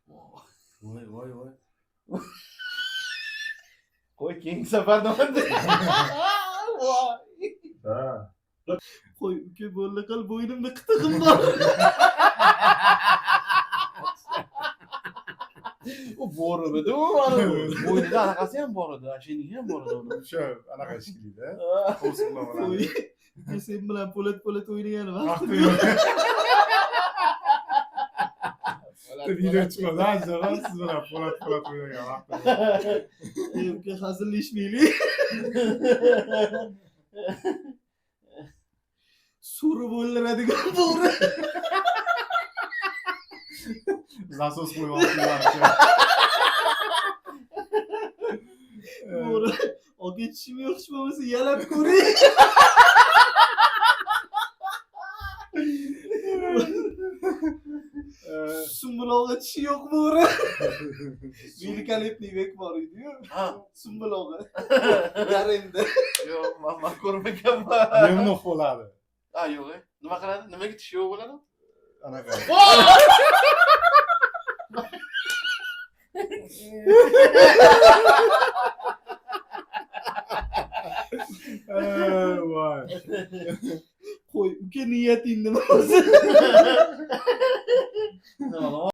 Voy. Qo'y, keyingi safar nima de? Voy. Ha. Qo'y, uka bo'ldi qil, bo'ynimda qitig'im bor. U bor edi, u bo'ynida anaqasi ham bor edi, ashiniki ham bor edi uni. O'sha anaqa ishkilida. Qo'sqilib Qo'y, oladi. uka sen bilan po'lat o'ynagani vaqt. Video chiqadi, ajaba siz bilan po'lat o'ynagan vaqt. Uka hazillashmaylik. So'rib o'ldiradigan bo'ri. Zasos qo'yib olishlar. Bo'ri. Oga tishim yo'q, hech bo'lmasa yalab ko'ring. Sumbulog'i tishi yo'q bo'ri. Великолепный vek bor edi-yu. Ha, Sumbulog'i. Garemda. yo'q, men ko'rmaganman. Yemnoq bo'ladi. Ha, yo'q. Nima qiladi? Nimaga tish yo'q bo'ladi? Anaqa. Voy. Qo'y, uka niyating nima o'zi? Nima